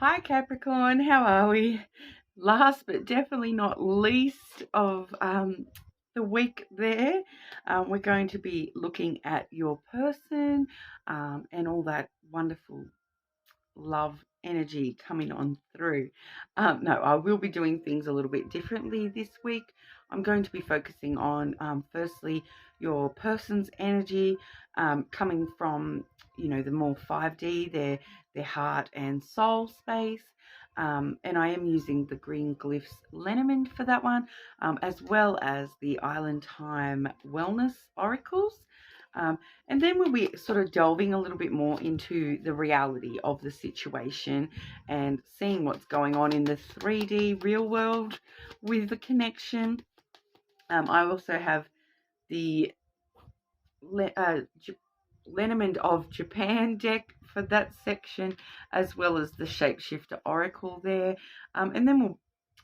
Hi Capricorn, how are we? Last but definitely not least of the week there, we're going to be looking at your person and all that wonderful love energy coming on through. No, I will be doing things a little bit differently this week. I'm going to be focusing on firstly your person's energy coming from the more 5D, their heart and soul space. And I am using the Green Glyphs Lenormand for that one, as well as the Island Time Wellness Oracles. And then we'll be sort of delving a little bit more into the reality of the situation and seeing what's going on in the 3D real world with the connection. I also have the Lenormand of Japan deck for that section, as well as the Shapeshifter Oracle there. And then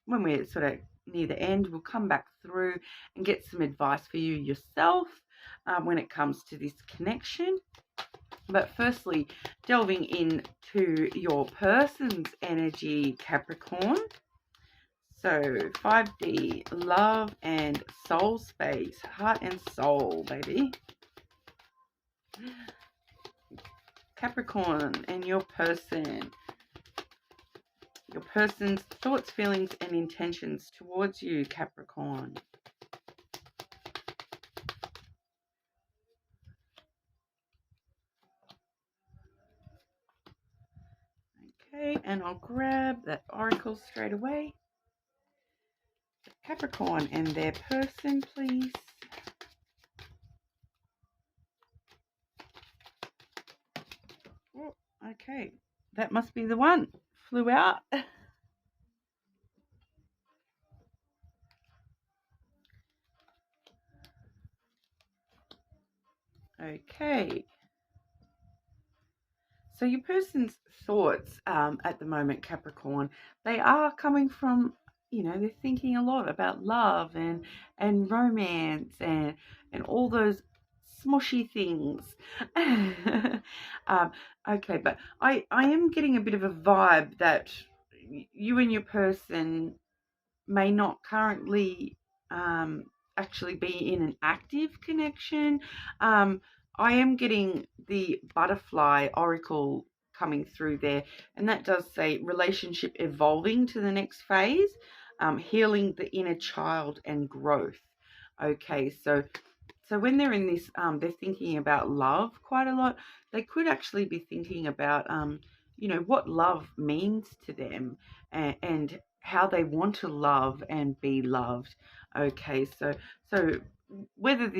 when we're sort of near the end, we'll come back through and get some advice for you yourself when it comes to this connection. But firstly, delving into your person's energy, Capricorn. So 5D, love and soul space, heart and soul, baby. Capricorn and your person. Your person's thoughts, feelings, and intentions towards you, Capricorn. Okay, and I'll grab that oracle straight away. Capricorn and their person, please. Oh, okay, that must be the one. Flew out. Okay. So your person's thoughts at the moment, Capricorn, they are coming from, they're thinking a lot about love and romance and all those smushy things. Okay, but I am getting a bit of a vibe that you and your person may not currently actually be in an active connection. I am getting the butterfly oracle coming through there, and that does say relationship evolving to the next phase, healing the inner child and growth. Okay, so when they're in this, they're thinking about love quite a lot. They could actually be thinking about, what love means to them and how they want to love and be loved. Okay, so whether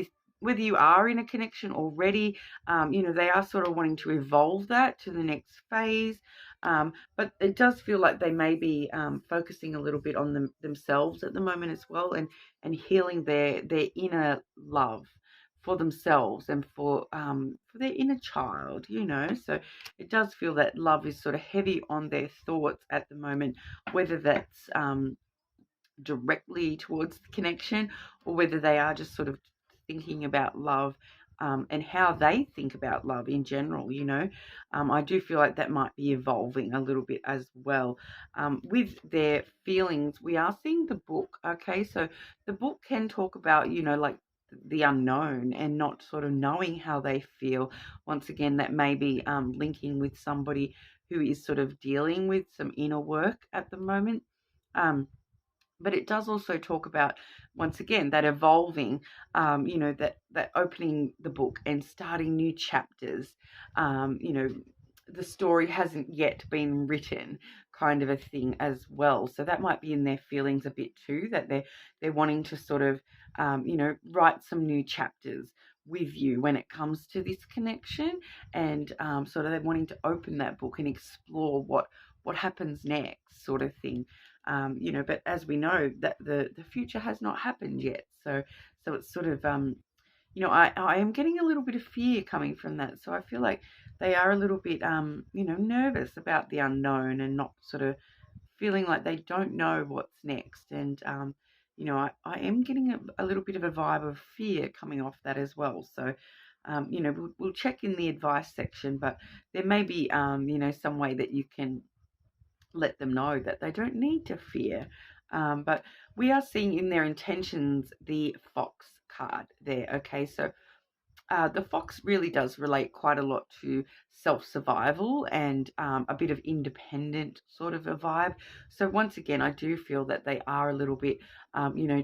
you are in a connection already, they are sort of wanting to evolve that to the next phase. But it does feel like they may be focusing a little bit on themselves at the moment as well, and healing their inner love for themselves and for their inner child, So it does feel that love is sort of heavy on their thoughts at the moment, whether that's directly towards the connection or whether they are just sort of thinking about love and how they think about love in general, I do feel like that might be evolving a little bit as well. With their feelings, we are seeing the book, okay? So the book can talk about, like the unknown and not sort of knowing how they feel. Once again, that may be linking with somebody who is sort of dealing with some inner work at the moment. But it does also talk about, once again, that evolving, that opening the book and starting new chapters. The story hasn't yet been written, kind of a thing as well. So that might be in their feelings a bit too, that they're wanting to sort of, write some new chapters with you when it comes to this connection, and sort of they're wanting to open that book and explore what happens next, sort of thing. But as we know, that the future has not happened yet. So it's sort of, I am getting a little bit of fear coming from that. So I feel like they are a little bit, nervous about the unknown and not sort of feeling like they don't know what's next. And, I am getting a little bit of a vibe of fear coming off that as well. So, we'll check in the advice section, but there may be, some way that you can let them know that they don't need to fear. But we are seeing in their intentions the fox card there. Okay, so the fox really does relate quite a lot to self-survival and a bit of independent sort of a vibe. So once again, I do feel that they are a little bit,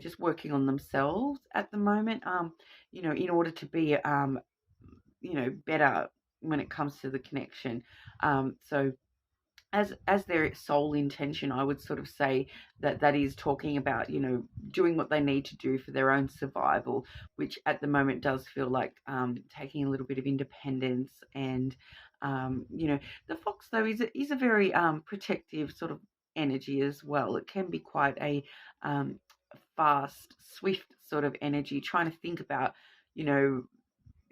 just working on themselves at the moment, in order to be, better when it comes to the connection. So as their sole intention, I would sort of say that that is talking about, doing what they need to do for their own survival, which at the moment does feel like taking a little bit of independence. And the fox though is a very protective sort of energy as well. It can be quite a fast, swift sort of energy, trying to think about, you know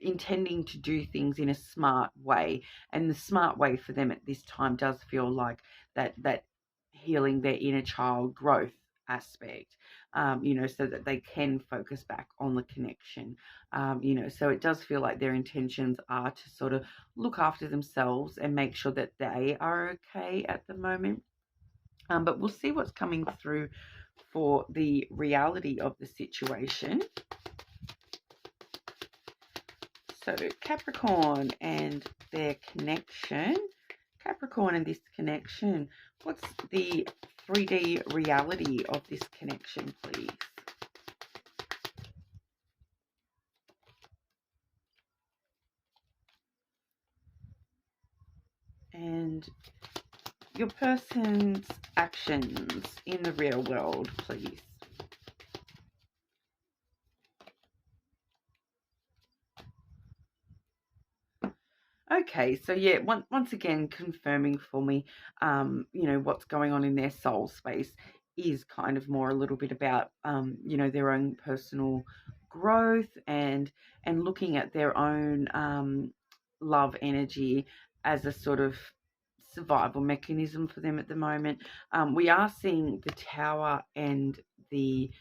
intending to do things in a smart way. And the smart way for them at this time does feel like that healing their inner child growth aspect, so that they can focus back on the connection. So it does feel like their intentions are to sort of look after themselves and make sure that they are okay at the moment. But we'll see what's coming through for the reality of the situation. So Capricorn and their connection. Capricorn and this connection. What's the 3D reality of this connection, please? And your person's actions in the real world, please. Okay, so yeah, once again confirming for me, what's going on in their soul space is kind of more a little bit about, their own personal growth and looking at their own love energy as a sort of survival mechanism for them at the moment. We are seeing the tower and the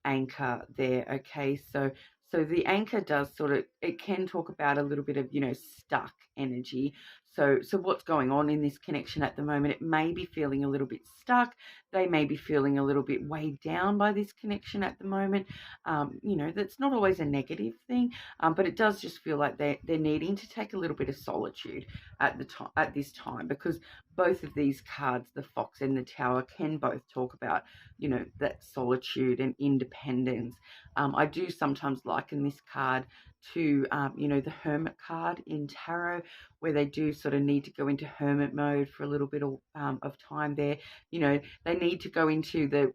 anchor there. Okay, so the anchor does sort of, it can talk about a little bit of, stuck energy. So what's going on in this connection at the moment? It may be feeling a little bit stuck. They may be feeling a little bit weighed down by this connection at the moment. That's not always a negative thing, but it does just feel like they're needing to take a little bit of solitude at this time, because both of these cards, the fox and the tower, can both talk about, that solitude and independence. I do sometimes liken this card to, the hermit card in tarot, where they do sort of need to go into hermit mode for a little bit of time there. They need to go into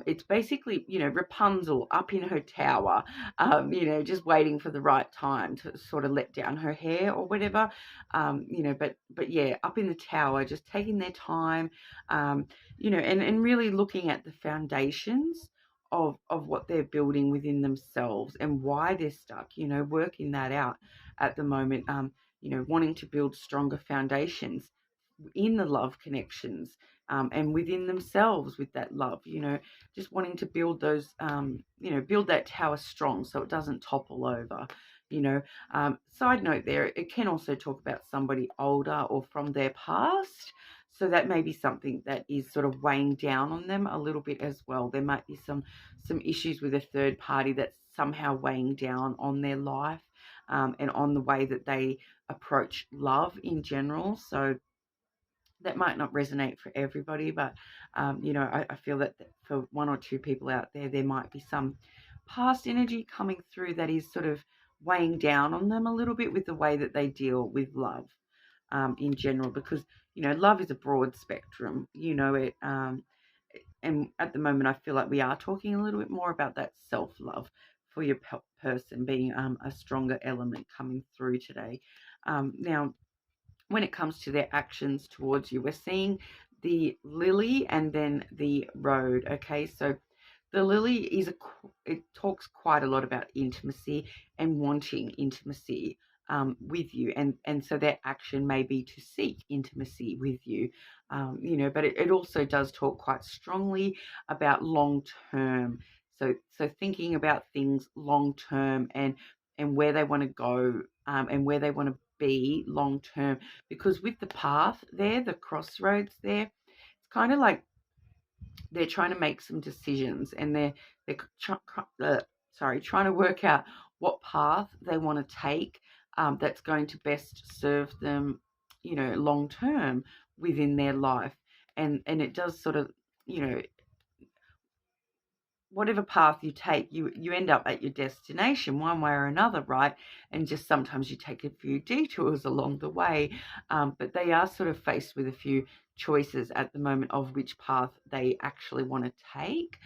it's basically, Rapunzel up in her tower, just waiting for the right time to sort of let down her hair or whatever, but yeah, up in the tower, just taking their time, and really looking at the foundations of what they're building within themselves and why they're stuck, working that out at the moment, wanting to build stronger foundations in the love connections, and within themselves with that love, just wanting to build those, build that tower strong so it doesn't topple over. Side note there, it can also talk about somebody older or from their past. So that may be something that is sort of weighing down on them a little bit as well. There might be some issues with a third party that's somehow weighing down on their life, and on the way that they approach love in general. So that might not resonate for everybody, but I feel that for one or two people out there, there might be some past energy coming through that is sort of weighing down on them a little bit with the way that they deal with love, in general, because love is a broad spectrum. And at the moment, I feel like we are talking a little bit more about that self-love for your person being a stronger element coming through today. Now, when it comes to their actions towards you, we're seeing the lily and then the road. Okay, so the lily it talks quite a lot about intimacy and wanting intimacy, with you, and so their action may be to seek intimacy with you, but it also does talk quite strongly about long term. So thinking about things long term, and where they want to go, and where they want to be long term, because with the path there, the crossroads there, kind of like they're trying to make some decisions, and they're trying to work out what path they want to take, that's going to best serve them, long term within their life. And it does sort of, you know, whatever path you take, you end up at your destination one way or another, right? And just sometimes you take a few detours along the way, but they are sort of faced with a few choices at the moment of which path they actually want to take.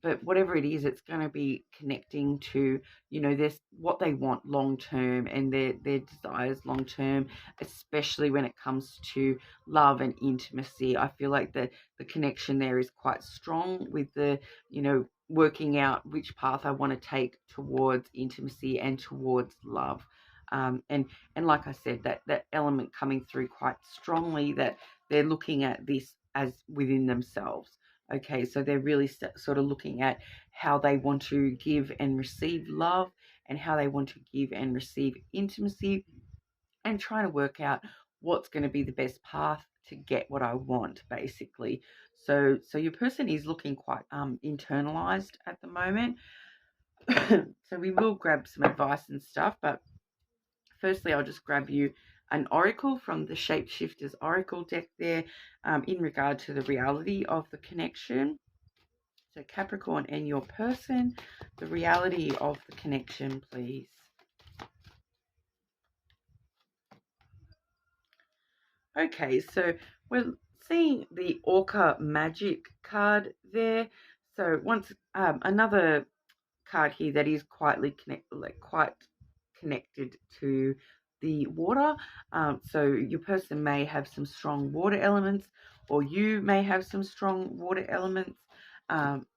But whatever it is, it's going to be connecting to, this what they want long term, and their desires long term, especially when it comes to love and intimacy. I feel like the connection there is quite strong with the, working out which path I want to take towards intimacy and towards love. And like I said, that element coming through quite strongly, that they're looking at this as within themselves. Okay, so they're really sort of looking at how they want to give and receive love, and how they want to give and receive intimacy, and trying to work out what's going to be the best path to get what I want, basically. So your person is looking quite internalized at the moment. So we will grab some advice and stuff, but firstly, I'll just grab you an oracle from the Shapeshifters Oracle deck there, in regard to the reality of the connection. So Capricorn and your person, the reality of the connection, please. Okay, so we're seeing the Orca Magic card there. So once another card here that is quite connected to the water. So your person may have some strong water elements, or you may have some strong water elements. And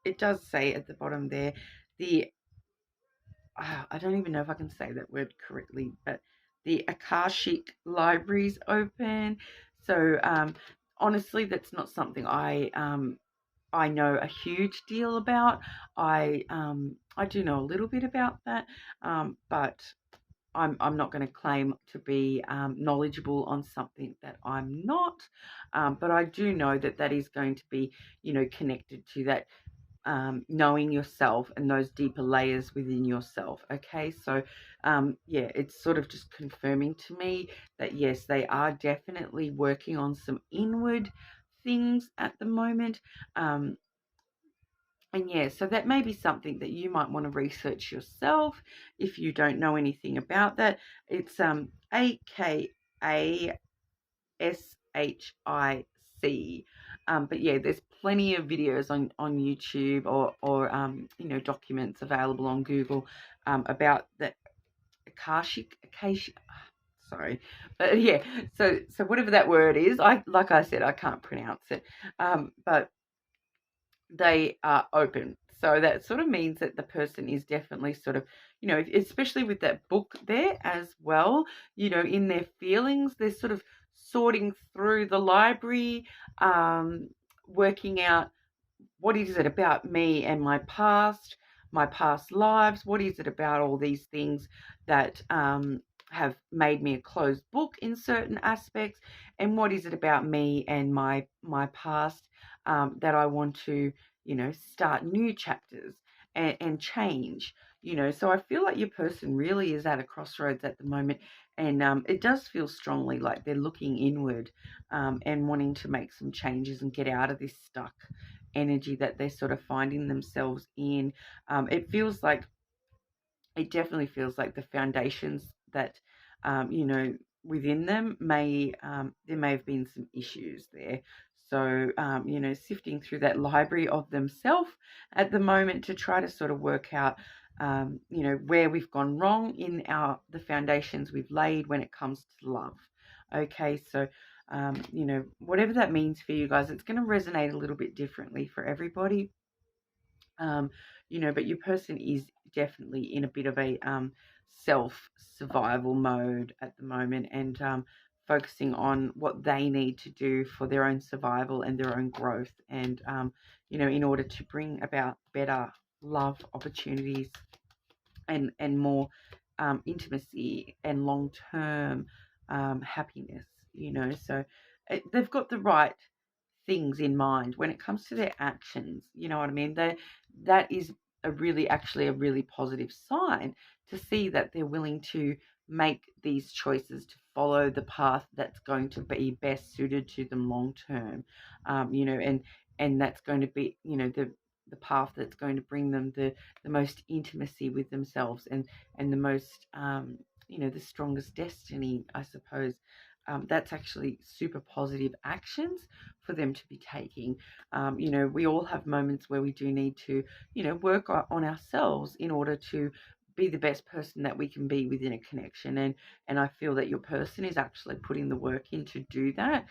it does say at the bottom there, I don't even know if I can say that word correctly, but the Akashic Library's open. So honestly, that's not something I know a huge deal about. I do know a little bit about that, but I'm not going to claim to be knowledgeable on something that I'm not. But I do know that is going to be, connected to that, knowing yourself and those deeper layers within yourself. Okay, so yeah, it's sort of just confirming to me that yes, they are definitely working on some inward things at the moment. And yeah, so that may be something that you might want to research yourself if you don't know anything about that. It's AKASHIC. But yeah, there's plenty of videos on YouTube, or documents available on Google, about the Akashic. Sorry, but yeah. So whatever that word is, like I said, I can't pronounce it. But they are open. So that sort of means that the person is definitely sort of, especially with that book there as well, in their feelings, they're sort of sorting through the library, working out what is it about me and my past lives. What is it about all these things that have made me a closed book in certain aspects, and what is it about me and my past, that I want to, start new chapters and change. So I feel like your person really is at a crossroads at the moment, and it does feel strongly like they're looking inward, and wanting to make some changes and get out of this stuck energy that they're sort of finding themselves in. It definitely feels like the foundations that, within them there may have been some issues there. So, sifting through that library of themselves at the moment to try to sort of work out, where we've gone wrong in the foundations we've laid when it comes to love. Okay, so, whatever that means for you guys, it's going to resonate a little bit differently for everybody. But your person is definitely in a bit of a self-survival mode at the moment, and focusing on what they need to do for their own survival and their own growth, and, in order to bring about better love opportunities, and more intimacy and long-term happiness you know. So they've got the right things in mind when it comes to their actions. You know what I mean? That is actually a really positive sign to see that they're willing to make these choices to follow the path that's going to be best suited to them long term. You know, and that's going to be, you know, the path that's going to bring them the most intimacy with themselves and the most you know, the strongest destiny, I suppose. That's actually super positive actions for them to be taking. You know, we all have moments where we do need to, you know, work on ourselves in order to be the best person that we can be within a connection. And I feel that your person is actually putting the work in to do that.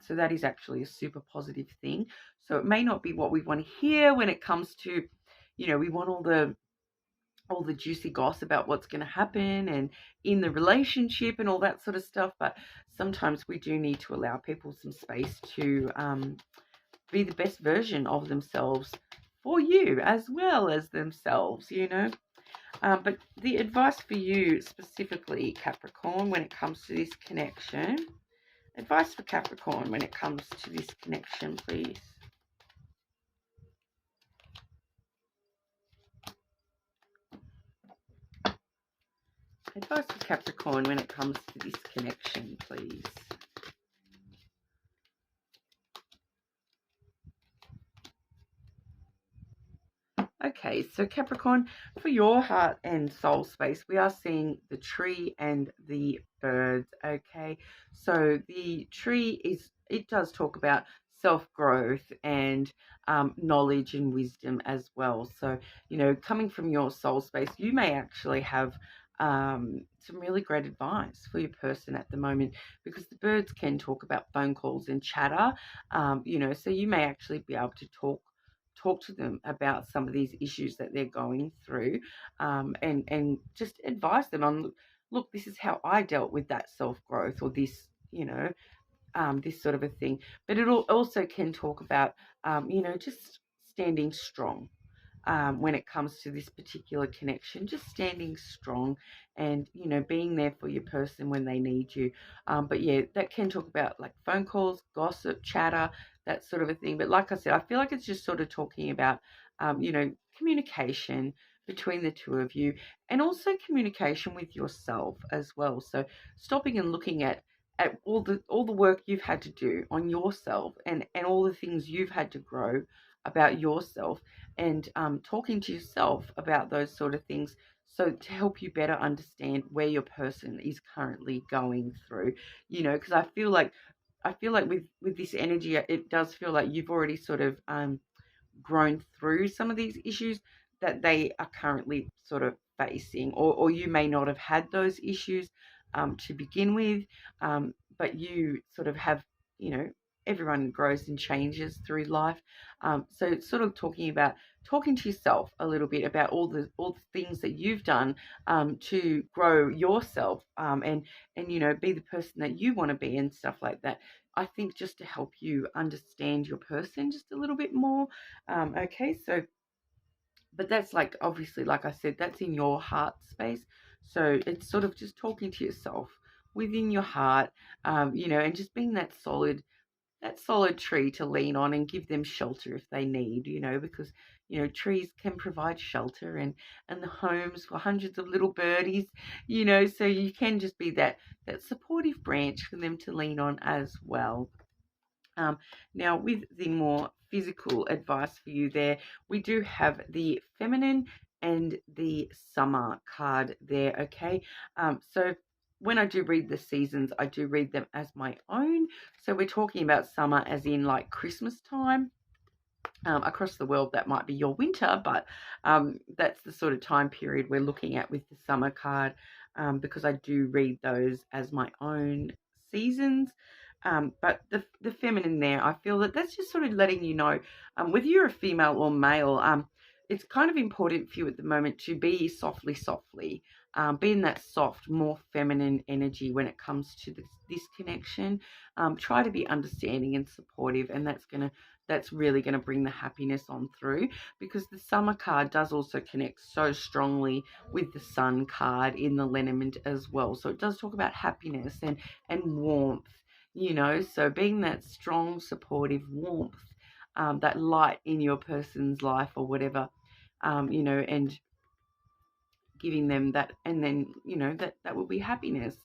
So that is actually a super positive thing. So it may not be what we want to hear when it comes to, you know, we want all the juicy gossip about what's going to happen and in the relationship and all that sort of stuff. But sometimes we do need to allow people some space to be the best version of themselves for you as well as themselves, you know. But the advice for you specifically, Capricorn, when it comes to this connection, advice for Capricorn when it comes to this connection, please. Advice for Capricorn when it comes to this connection, please. Okay, so Capricorn, for your heart and soul space, we are seeing the tree and the birds, okay? So the tree it does talk about self-growth and knowledge and wisdom as well. So, you know, coming from your soul space, you may actually have some really great advice for your person at the moment, because the birds can talk about phone calls and chatter, you know, so you may actually be able to talk to them about some of these issues that they're going through, and just advise them on, look, this is how I dealt with that self-growth, or this, you know, this sort of a thing. But it also can talk about, you know, just standing strong, when it comes to this particular connection, just standing strong and, you know, being there for your person when they need you. But yeah, that can talk about like phone calls, gossip, chatter, that sort of a thing. But like I said, I feel like it's just sort of talking about, you know, communication between the two of you, and also communication with yourself as well. So stopping and looking at all the work you've had to do on yourself, and all the things you've had to grow about yourself, and talking to yourself about those sort of things, so to help you better understand where your person is currently going through, you know, because I feel like with this energy, it does feel like you've already sort of grown through some of these issues that they are currently sort of facing, or you may not have had those issues to begin with, but you sort of have, you know, everyone grows and changes through life. So it's sort of talking to yourself a little bit about all the things that you've done to grow yourself, and you know, be the person that you want to be and stuff like that. I think just to help you understand your person just a little bit more. Okay, so, but that's like, obviously, like I said, that's in your heart space. So it's sort of just talking to yourself within your heart, you know, and just being that solid tree to lean on and give them shelter if they need, you know, because, you know, trees can provide shelter and the homes for hundreds of little birdies, you know, so you can just be that supportive branch for them to lean on as well. Now, with the more physical advice for you there, we do have the feminine and the summer card there, okay? So when I do read the seasons, I do read them as my own. So we're talking about summer as in like Christmas time. Across the world, that might be your winter, but that's the sort of time period we're looking at with the summer card, because I do read those as my own seasons. But the feminine there, I feel that that's just sort of letting you know, whether you're a female or male, it's kind of important for you at the moment to be softly, be in that soft, more feminine energy when it comes to this connection. Try to be understanding and supportive, and that's really going to bring the happiness on through, because the summer card does also connect so strongly with the sun card in the lenormand as well. So it does talk about happiness and warmth, you know, so being that strong, supportive warmth, that light in your person's life or whatever, you know, and giving them that, and then, you know, that will be happiness,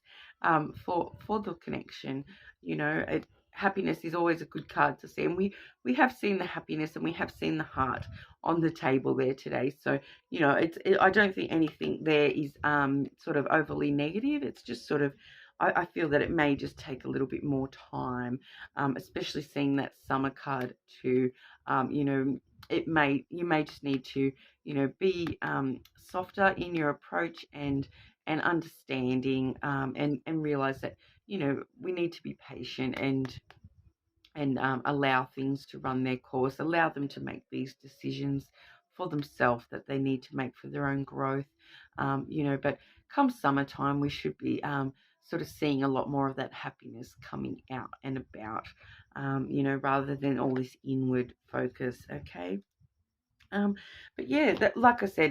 for the connection. You know, happiness is always a good card to see, and we have seen the happiness and we have seen the heart on the table there today. So, you know, I don't think anything there is sort of overly negative. It's just sort of, I feel that it may just take a little bit more time, especially seeing that summer card too. You know, you may just need to, you know, be softer in your approach and understanding, and realize that, you know, we need to be patient and allow things to run their course, allow them to make these decisions for themselves that they need to make for their own growth. You know, but come summertime, we should be sort of seeing a lot more of that happiness coming out and about, you know, rather than all this inward focus. Okay. Um, but yeah, that, like I said,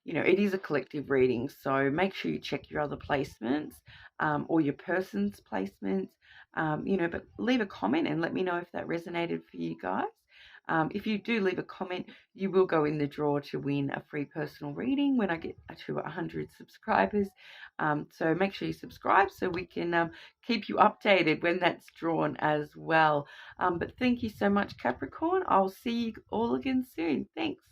you know, it is a collective reading, so make sure you check your other placements, or your person's placements, you know, but leave a comment and let me know if that resonated for you guys. If you do leave a comment, you will go in the draw to win a free personal reading when I get to 100 subscribers. So make sure you subscribe so we can keep you updated when that's drawn as well. But thank you so much, Capricorn. I'll see you all again soon. Thanks.